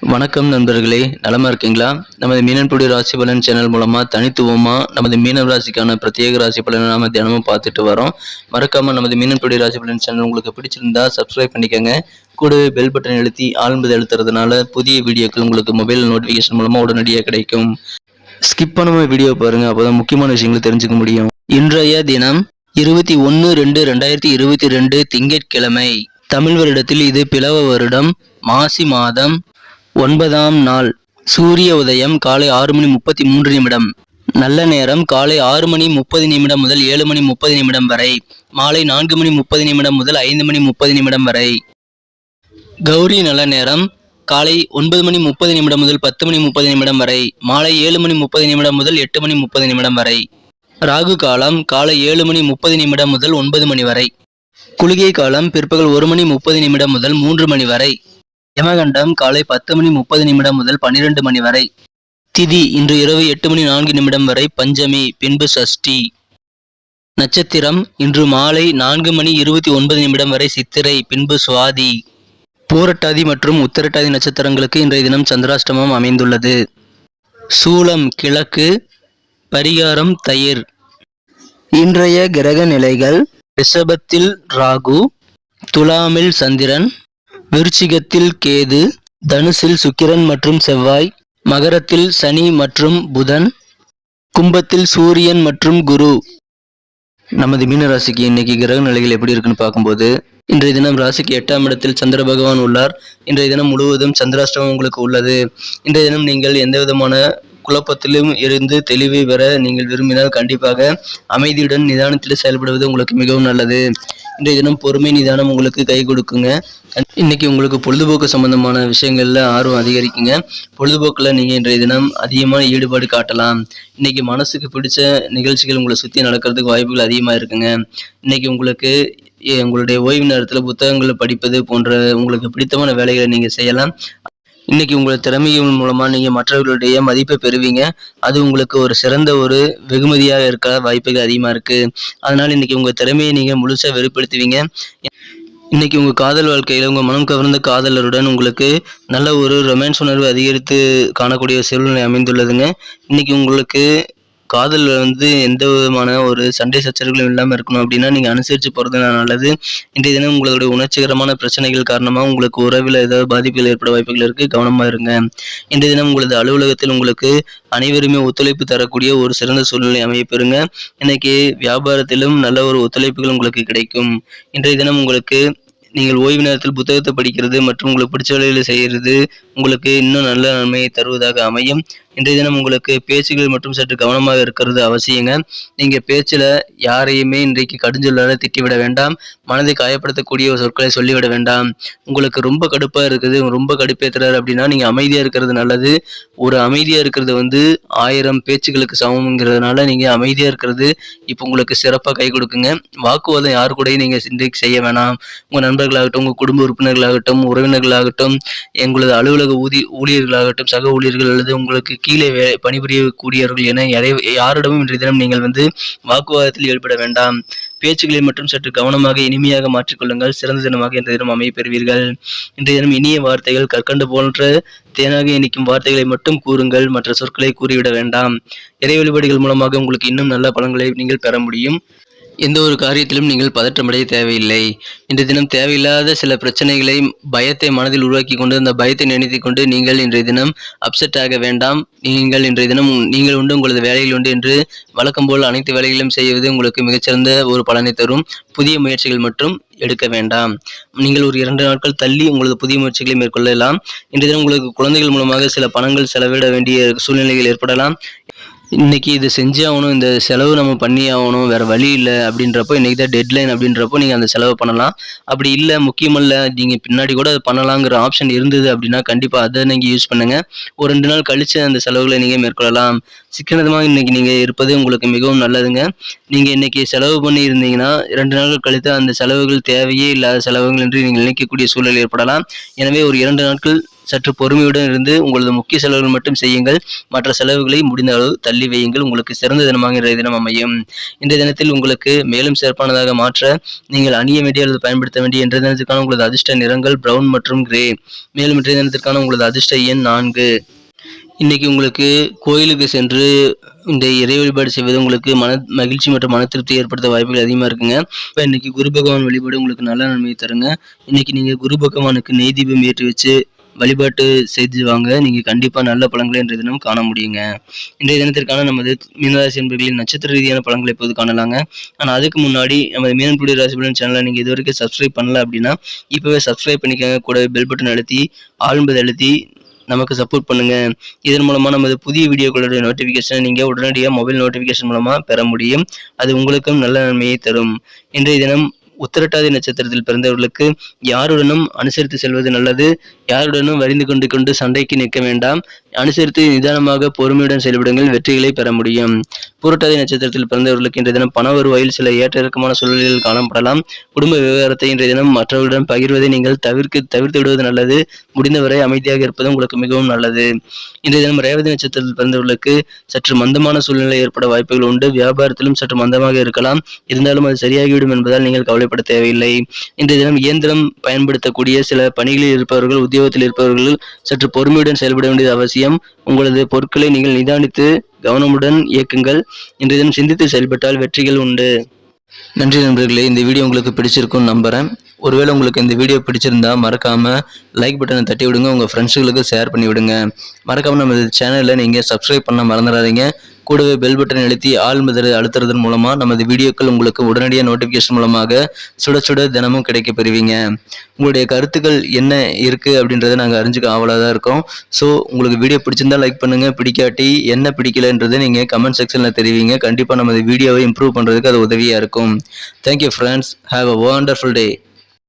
வணக்கம் நண்பர்களே, நலமா இருக்கீங்களா? நமது மீனன்புடி ராசி பலன் சேனல் மூலமா தனித்துவமா நமது மீன ராசிக்கான பிரத்யேக ராசி பலனை நாம தினமும் பார்த்துட்டு வரோம். மறக்காம நமது மீனன்புடி ராசி பலன் சேனல் உங்களுக்கு பிடிச்சிருந்தா சப்ஸ்கிரைப் பண்ணிக்கோங்க. கூடவே பெல் பட்டன் அழுத்தி ஆழ்ந்து அழுத்துறதுனால புதிய வீடியோக்கள் உங்களுக்கு மொபைல் நோட்டிபிகேஷன் மூலமா உடனடியாக கிடைக்கும். ஸ்கிப் பண்ணாம வீடியோ பாருங்க, அப்போதான் முக்கியமான விஷயங்களை தெரிஞ்சுக்க முடியும். இன்றைய தினம் 21/2/2022 திங்கட்கிழமை. தமிழ் வருடத்தில் இது பிளவ வருடம், மாசி மாதம் 9ஆம் நாள். சூரிய உதயம் காலை 6:33. நல்ல நேரம் காலை 6:30 முதல் 7:30 வரை. மாலை 4:30 முதல் 5:30 வரை. கௌரி நல்ல நேரம் காலை 9:30 முதல் 10:30 வரை. மாலை 7:30 முதல் 8:30 வரை. ராகு காலம் காலை 7:30 முதல் 9 மணி வரை. குளிகை காலம் பிற்பகல் 1:30 முதல் 3 மணி வரை. யமகண்டம் காலை 10:30 முதல் 12 மணி வரை. திதி இன்று இரவு 8:04 வரை பஞ்சமி, பின்பு சஷ்டி. நட்சத்திரம் இன்று மாலை 4:29 வரை சித்திரை, பின்பு சுவாதி. பூரட்டாதி மற்றும் உத்திரட்டாதி நட்சத்திரங்களுக்கு இன்றைய தினம் சந்திராஷ்டமம் அமைந்துள்ளது. சூலம் கிழக்கு, பரிகாரம் தயிர். இன்றைய கிரக நிலைகள்: ரிஷபத்தில் ராகு, துலாமில் சந்திரன், விருச்சிகத்தில் கேது, தனுசில் சுக்கிரன் மற்றும் செவ்வாய், மகரத்தில் சனி மற்றும் புதன், கும்பத்தில் சூரியன் மற்றும் குரு. நமது மீன ராசிக்கு இன்னைக்கு கிரக நிலைகள் எப்படி இருக்குன்னு பார்க்கும்போது, இன்றைய தினம் ராசிக்கு 8ஆம் இடத்தில் சந்திர பகவான் உள்ளார். இன்றைய தினம் முழுவதும் சந்திராஷ்டமம் உங்களுக்கு உள்ளது. இன்றைய தினம் நீங்கள் எந்த விதமான குழப்பத்திலும் இருந்து தெளிவை பெற நீங்கள் விரும்பினால் கண்டிப்பாக அமைதியுடன் நிதானத்தில் செயல்படுவது உங்களுக்கு மிகவும் நல்லது. இன்றைய தினம் பொறுமை நிதானம் உங்களுக்கு கை கொடுக்குங்க. இன்னைக்கு உங்களுக்கு பொழுதுபோக்கு சம்பந்தமான விஷயங்கள்ல ஆர்வம் அதிகரிக்குங்க. பொழுதுபோக்குல நீங்க இன்றைய தினம் அதிகமான ஈடுபாடு காட்டலாம். இன்னைக்கு மனசுக்கு பிடிச்ச நிகழ்ச்சிகள் உங்களை சுத்தி நடக்கிறதுக்கு வாய்ப்புகள் அதிகமா இருக்குங்க. இன்னைக்கு உங்களுக்கு உங்களுடைய ஓய்வு நேரத்துல புத்தகங்களை படிப்பது போன்ற உங்களுக்கு பிடித்தமான வேலைகளை நீங்க செய்யலாம். இன்னைக்கு உங்களோட திறமைகள் மூலமா நீங்க மற்றவர்களுடைய மதிப்பை பெறுவீங்க. அது உங்களுக்கு ஒரு சிறந்த ஒரு வெகுமதியாக இருக்க வாய்ப்புகள் அதிகமா இருக்கு. அதனால இன்னைக்கு உங்க திறமையை நீங்க முழுசா வெளிப்படுத்துவீங்க. இன்னைக்கு உங்க காதல் வாழ்க்கையில உங்க மனம் கவர்ந்த காதலருடன் உங்களுக்கு நல்ல ஒரு ரொமான்ஸ் உணர்வு அதிகரித்து காணக்கூடிய சூழ்நிலை அமைந்துள்ளதுங்க. இன்னைக்கு உங்களுக்கு காதல் எந்த விதமான ஒரு சண்டை சச்சரவுகளும் இல்லாமல் இருக்கணும் அப்படின்னா நீங்க அனுசரித்து போறது நல்லது. இன்றைய தினம் உங்களுடைய உணர்ச்சிகரமான பிரச்சனைகள் காரணமாக உங்களுக்கு உறவில் ஏதாவது பாதிப்புகள் ஏற்பட வாய்ப்புகள் இருக்கு, கவனமா இருங்க. இன்றைய தினம் உங்களது அலுவலகத்தில் உங்களுக்கு அனைவருமே ஒத்துழைப்பு தரக்கூடிய ஒரு சிறந்த சூழ்நிலை அமையப்பெறுங்க. இன்னைக்கு வியாபாரத்திலும் நல்ல ஒரு ஒத்துழைப்புகள் உங்களுக்கு கிடைக்கும். இன்றைய தினம் உங்களுக்கு நீங்கள் ஓய்வு நேரத்தில் புத்தகத்தை படிக்கிறது மற்றும் உங்களுக்கு பிடிச்ச வேலைகளை செய்கிறது உங்களுக்கு இன்னும் நல்ல நன்மையை தருவதாக அமையும். இன்றைய தினம் உங்களுக்கு பேச்சுகள் மற்றும் சற்று கவனமாக இருக்கிறது அவசியங்க. நீங்க பேச்சுல யாரையுமே இன்றைக்கு கடுஞ்சொல்லால திட்டிவிட வேண்டாம். மனதை காயப்படுத்தக்கூடிய சொற்களை சொல்லிவிட வேண்டாம். உங்களுக்கு ரொம்ப கடுப்பா இருக்குது, ரொம்ப கடுப்பேத்துறாரு அப்படின்னா நீங்க அமைதியா இருக்கிறது நல்லது. ஒரு அமைதியா இருக்கிறது 1000 பேச்சுகளுக்கு சமம்ங்கிறதுனால நீங்க அமைதியா இருக்கிறது இப்போ உங்களுக்கு சிறப்பா கை கொடுக்குங்க. வாக்குவாதம் யாரு கூடயும் நீங்க இன்றைக்கு செய்ய வேணாம். உங்க நண்பர்களாகட்டும், உங்க குடும்ப உறுப்பினர்களாகட்டும், உறவினர்களாகட்டும், எங்களது அலுவலக ஊழியர்களாகட்டும், சக ஊழியர்கள் அல்லது உங்களுக்கு கீழே பணிபுரியக்கூடியவர்கள் என யாரிடமும் இன்றைய தினம் நீங்கள் வாக்குவாதத்தில் ஈடுபட வேண்டாம். பேச்சுக்களை மட்டும் சற்று கவனமாக இனிமையாக மாற்றிக்கொள்ளுங்கள். சிறந்த தினமாக இன்றைய தினம் அமைய பெறுவீர்கள். இன்றைய தினம் இனிய வார்த்தைகள் கற்கண்டு போன்ற தேனாக இனிக்கும் வார்த்தைகளை மட்டும் கூறுங்கள், மற்ற சொற்களை கூறிவிட வேண்டாம். இறை வழிபாடுகள் மூலமாக உங்களுக்கு இன்னும் நல்ல பலன்களை நீங்கள் பெற முடியும். எந்த ஒரு காரியத்திலும் நீங்கள் பதற்றமடைய தேவையில்லை. இன்றைய தினம் தேவையில்லாத சில பிரச்சனைகளை, பயத்தை மனதில் உருவாக்கி கொண்டு அந்த பயத்தை நினைத்து கொண்டு நீங்கள் இன்றைய தினம் அப்செட் ஆக வேண்டாம். நீங்கள் இன்றைய தினம் நீங்கள் உண்டு, உங்களது வேலைகள் உண்டு என்று வழக்கம் போல் அனைத்து வேலைகளையும் செய்வது உங்களுக்கு மிகச்சிறந்த ஒரு பலனை தரும். புதிய முயற்சிகள் மட்டும் எடுக்க வேண்டாம். நீங்கள் ஒரு 2 நாட்கள் தள்ளி உங்களது புதிய முயற்சிகளை மேற்கொள்ளலாம். இன்றைய தினம் உங்களுக்கு குழந்தைகள் மூலமாக சில பணங்கள் செலவிட வேண்டிய சூழ்நிலைகள் ஏற்படலாம். இன்னைக்கு இது செஞ்சே ஆகணும், இந்த செலவு நம்ம பண்ணி ஆகணும், வேற வழி இல்லை அப்படின்றப்போ இன்னைக்கு தான் டெட்லைன் அப்படின்றப்போ நீங்கள் அந்த செலவை பண்ணலாம். அப்படி இல்லை, முக்கியமல்ல, நீங்கள் பின்னாடி கூட அது பண்ணலாங்கிற ஆப்ஷன் இருந்தது அப்படின்னா கண்டிப்பாக அதை நீங்கள் யூஸ் பண்ணுங்க. ஒரு 2 நாள் கழிச்சு அந்த செலவுகளை நீங்கள் மேற்கொள்ளலாம். சிக்கனமாக இன்னைக்கு நீங்கள் இருப்பது உங்களுக்கு மிகவும் நல்லதுங்க. நீங்கள் இன்னைக்கு செலவு பண்ணி இருந்தீங்கன்னா 2 நாட்கள் கழித்து அந்த செலவுகள் தேவையே இல்லாத செலவுகள் என்று நீங்கள் நினைக்கக்கூடிய சூழல் ஏற்படலாம். எனவே ஒரு 2 நாட்கள் சற்று பொறுமையுடன் இருந்து உங்களது முக்கிய செலவுகள் மட்டும் செய்யுங்கள். மற்ற செலவுகளை முடிந்த அளவு தள்ளி வையுங்கள். உங்களுக்கு சிறந்த தினமாக இன்றைய தினம் அமையும். இன்றைய தினத்தில் உங்களுக்கு மேலும் சிறப்பானதாக மாற்ற நீங்கள் அணிய வேண்டிய அல்லது பயன்படுத்த வேண்டிய இன்றைய தினத்திற்கான உங்களது அதிர்ஷ்ட நிறங்கள் பிரவுன் மற்றும் கிரே. மேலும் இன்றைய தினத்திற்கான உங்களது அதிர்ஷ்ட எண் 4. இன்னைக்கு உங்களுக்கு கோயிலுக்கு சென்று இந்த இறை வழிபாடு செய்வது உங்களுக்கு மகிழ்ச்சி மற்றும் மன திருப்தி ஏற்படுத்த வாய்ப்புகள் அதிகமாக இருக்குங்க. இப்போ இன்னைக்கு குரு பகவான் வழிபாடு உங்களுக்கு நல்ல நன்மையை தருங்க. இன்னைக்கு நீங்கள் குரு பகவானுக்கு நெய் தீபம் ஏற்றி வச்சு வழிபாட்டு செய்து வாங்க. நீங்கள் கண்டிப்பாக நல்ல பலன்களை இன்றைய தினம் காண முடியுங்க. இன்றைய தினத்திற்கான நமது மீனராசி என்பர்களின் நட்சத்திர ரீதியான பலன்களை இப்போது காணலாங்க. ஆனால் அதுக்கு முன்னாடி நமது மீனன்புடி ராசி பலன் சேனலை நீங்கள் இதுவரைக்கும் சப்ஸ்கிரைப் பண்ணல அப்படின்னா இப்போவே சப்ஸ்கிரைப் பண்ணிக்கோங்க. கூட பெல் பட்டன் அழுத்தி ஆழ்ம்பது அழுத்தி நமக்கு சப்போர்ட் பண்ணுங்க. இதன் மூலமா நமது புதிய வீடியோக்களுடைய நோட்டிபிகேஷனை நீங்க உடனடியாக மொபைல் நோட்டிபிகேஷன் மூலமா பெற முடியும். அது உங்களுக்கும் நல்ல நன்மையை தரும். இன்றைய தினம் உத்திரட்டாதி நட்சத்திரத்தில் பிறந்தவர்களுக்கு யாருடனும் அனுசரித்து செல்வது நல்லது. யாருடனும் வரிந்து கொண்டு சண்டைக்கு நிற்க வேண்டாம். அனுசரித்து நிதானமாக பொறுமையுடன் செயல்படுங்கள். வெற்றிகளை பெற முடியும். பூரட்டாதி நட்சத்திரத்தில் பிறந்தவர்களுக்கு இன்றைய தினம் பண வருவாயில் சில ஏற்ற இறக்கமான சூழ்நிலைகள் காணப்படலாம். குடும்ப விவகாரத்தை இன்றைய தினம் மற்றவர்களுடன் பகிர்வதை நீங்கள் தவிர்த்து விடுவது நல்லது. முடிந்தவரை அமைதியாக இருப்பது உங்களுக்கு மிகவும் நல்லது. இன்றைய தினம் ரேவதி நட்சத்திரத்தில் பிறந்தவர்களுக்கு சற்று மந்தமான சூழ்நிலை ஏற்பட வாய்ப்புகள் உண்டு. வியாபாரத்திலும் சற்று மந்தமாக இருக்கலாம். இருந்தாலும் அது சரியாகிவிடும் என்பதால் நீங்கள் கவலைப்பட தேவையில்லை. இன்றைய தினம் இயந்திரம் பயன்படுத்தக்கூடிய சில பணிகளில் இருப்பவர்கள், உத்தியோகத்தில் இருப்பவர்கள் சற்று பொறுமையுடன் செயல்பட வேண்டியது அவசியம். உங்களது பொருட்களை நீங்கள் நிதானித்து கவனமுடன் இயக்குங்கள். இன்றைய தினம் சிந்தித்து செயல்பட்டால் வெற்றிகள் உண்டு. நன்றி நண்பர்களே. இந்த வீடியோ உங்களுக்கு பிடிச்சிருக்கும் நம்புறேன். ஒருவேளை உங்களுக்கு இந்த வீடியோ பிடிச்சிருந்தா மறக்காம லைக் பட்டனை தட்டி விடுங்க. உங்க ஃப்ரெண்ட்ஸுகளுக்கு ஷேர் பண்ணி விடுங்க. மறக்காம நம்ம சேனலை நீங்க சப்ஸ்கிரைப் பண்ண மறந்துடாதீங்க. கூடவே பெல் பட்டன் அழுத்தி அழுத்துறதன் மூலமா நமது வீடியோக்கள் உங்களுக்கு உடனடியாக நோட்டிபிகேஷன் மூலமாக சுட சுட தினமும் கிடைக்க பெறுவீங்க. உங்களுடைய கருத்துக்கள் என்ன இருக்கு அப்படின்றத நாங்கள் அறிஞ்சுக்க ஆவலாக தான் இருக்கோம். ஸோ உங்களுக்கு வீடியோ பிடிச்சிருந்தா லைக் பண்ணுங்க. பிடிக்காட்டி என்ன பிடிக்கலன்றதை நீங்க கமெண்ட் செக்ஷன்ல தெரிவிங்க. கண்டிப்பா நமது வீடியோவை இம்ப்ரூவ் பண்றதுக்கு அது உதவியா இருக்கும். Thank you friends. Have a wonderful day.